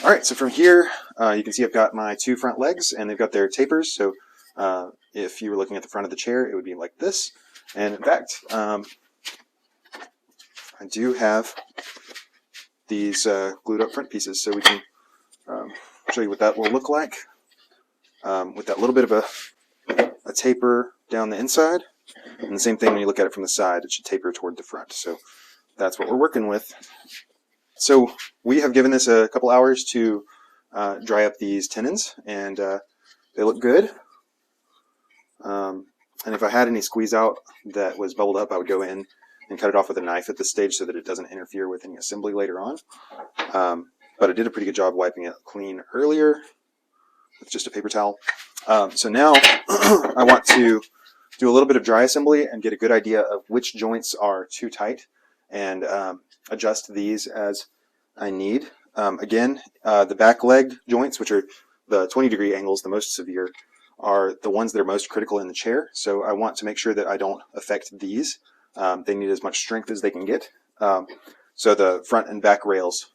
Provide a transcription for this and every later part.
All right, so from here, you can see I've got my two front legs, and they've got their tapers. So if you were looking at the front of the chair, it would be like this. And in fact, I do have these glued up front pieces, so we can show you what that will look like with that little bit of a taper down the inside. And the same thing when you look at it from the side, it should taper toward the front. So that's what we're working with. So we have given this a couple hours to dry up these tenons, and they look good. And if I had any squeeze out that was bubbled up, I would go in and cut it off with a knife at this stage so that it doesn't interfere with any assembly later on. But I did a pretty good job wiping it clean earlier with just a paper towel. So now I want to do a little bit of dry assembly and get a good idea of which joints are too tight, and adjust these as I need. Again, the back leg joints, which are the 20-degree angles, the most severe, are the ones that are most critical in the chair. So I want to make sure that I don't affect these. They need as much strength as they can get. So the front and back rails,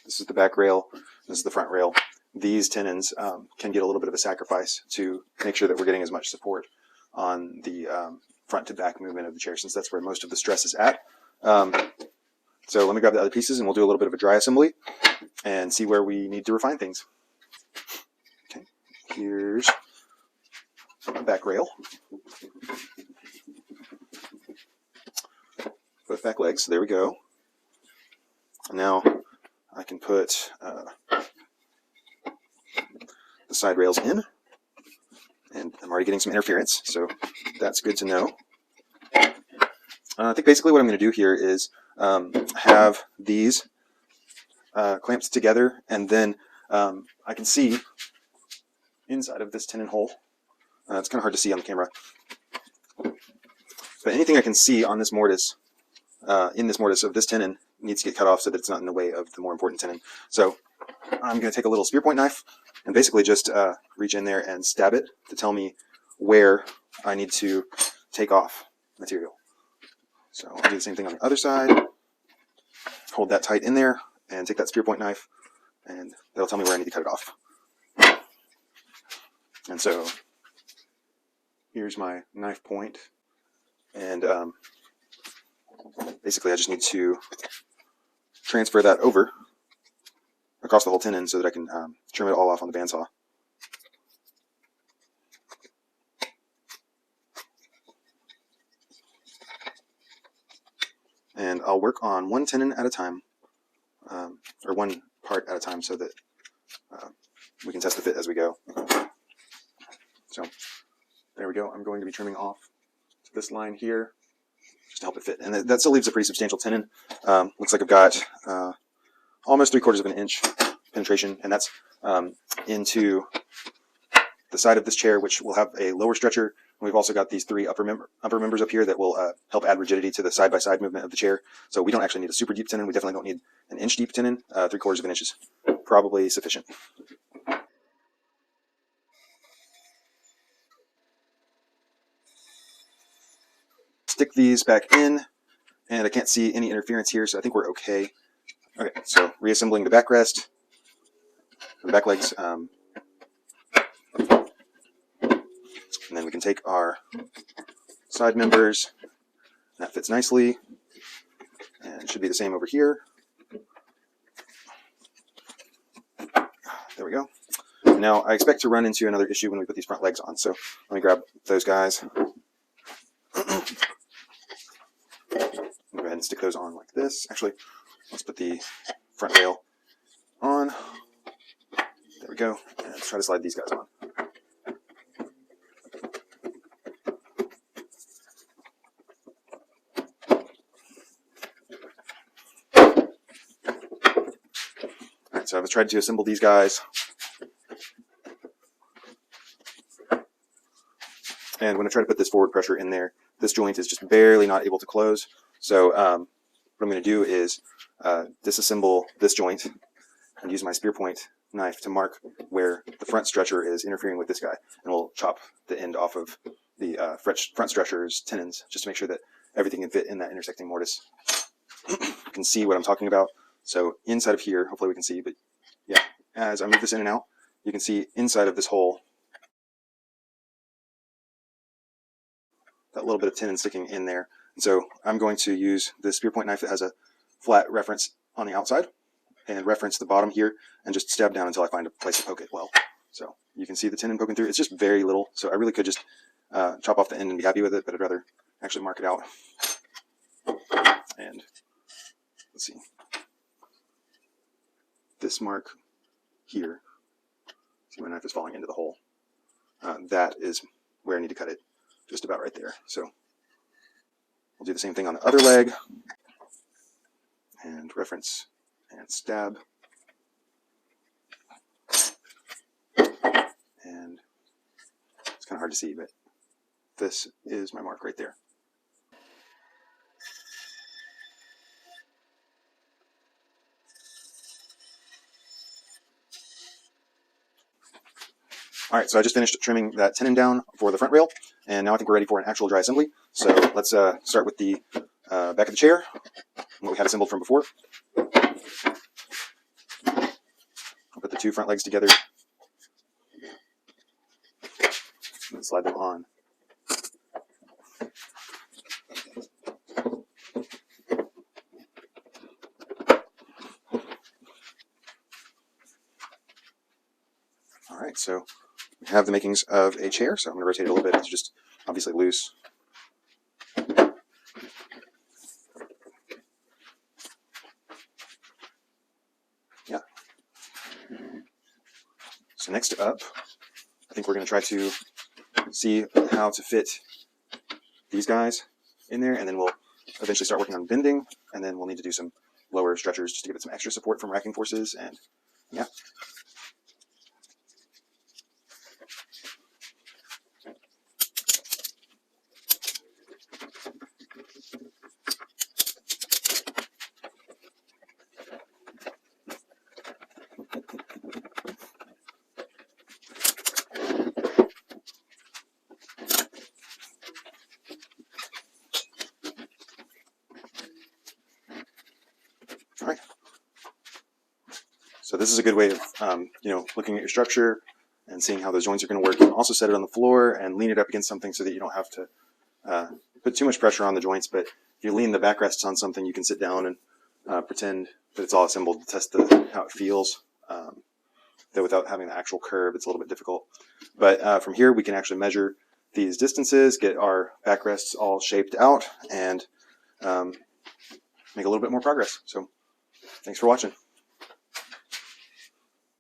this is the back rail, this is the front rail. These tenons can get a little bit of a sacrifice to make sure that we're getting as much support on the front to back movement of the chair, since that's where most of the stress is at. So let me grab the other pieces and we'll do a little bit of a dry assembly and see where we need to refine things. Okay, here's my back rail. Both back legs, so there we go. Now I can put the side rails in, and I'm already getting some interference, so that's good to know. I think basically what I'm going to do here is have these clamped together, and then I can see inside of this tenon hole. It's kind of hard to see on the camera, but anything I can see on this mortise, in this mortise of this tenon, needs to get cut off so that it's not in the way of the more important tenon. So I'm going to take a little spear point knife and basically just reach in there and stab it to tell me where I need to take off material. So I'll do the same thing on the other side. Hold that tight in there and take that spear point knife, and that'll tell me where I need to cut it off. And so here's my knife point, and basically I just need to transfer that over across the whole tenon so that I can trim it all off on the bandsaw. And I'll work on one tenon at a time, or one part at a time, so that we can test the fit as we go. So there we go. I'm going to be trimming off to this line here just to help it fit. And that still leaves a pretty substantial tenon. Looks like I've got almost 3/4 of an inch penetration, and that's into the side of this chair, which will have a lower stretcher. And we've also got these three upper members up here that will help add rigidity to the side-by-side movement of the chair. So we don't actually need a super deep tenon. We definitely don't need an inch deep tenon. 3/4 of an inch is probably sufficient. Stick these back in, and I can't see any interference here, so I think we're okay. Okay, so reassembling the backrest, the back legs, and then we can take our side members. That fits nicely, and it should be the same over here. There we go. Now I expect to run into another issue when we put these front legs on, so let me grab those guys. Go ahead and stick those on like this. Actually, let's put the front rail on. There we go. And let's try to slide these guys on. Alright, so I've tried to assemble these guys. And when I try to put this forward pressure in there, this joint is just barely not able to close. So what I'm going to do is disassemble this joint and use my spear point knife to mark where the front stretcher is interfering with this guy. And we'll chop the end off of the front stretcher's tenons just to make sure that everything can fit in that intersecting mortise. You can see what I'm talking about. So inside of here, hopefully we can see, but yeah, as I move this in and out, you can see inside of this hole that little bit of tenon sticking in there. And so I'm going to use this spear point knife that has a flat reference on the outside and reference the bottom here and just stab down until I find a place to poke it well. So you can see the tenon poking through. It's just very little, so I really could just chop off the end and be happy with it, but I'd rather actually mark it out. And let's see. This mark here, see my knife is falling into the hole. That is where I need to cut it, just about right there. So we'll do the same thing on the other leg, and reference and stab. And it's kind of hard to see, but this is my mark right there. All right, so I just finished trimming that tenon down for the front rail, and now I think we're ready for an actual dry assembly. So let's start with the back of the chair, what we had assembled from before. I'll put the two front legs together and slide them on. All right, so we have the makings of a chair, so I'm going to rotate it a little bit. It's just obviously loose. Yeah. So next up, I think we're going to try to see how to fit these guys in there, and then we'll eventually start working on bending, and then we'll need to do some lower stretchers just to give it some extra support from racking forces, and yeah. All right. So this is a good way of, looking at your structure and seeing how those joints are going to work. You can also set it on the floor and lean it up against something so that you don't have to put too much pressure on the joints. But if you lean the backrests on something, you can sit down and pretend that it's all assembled to test how it feels. Though without having the actual curve, it's a little bit difficult. But from here, we can actually measure these distances, get our backrests all shaped out, and make a little bit more progress. So thanks for watching.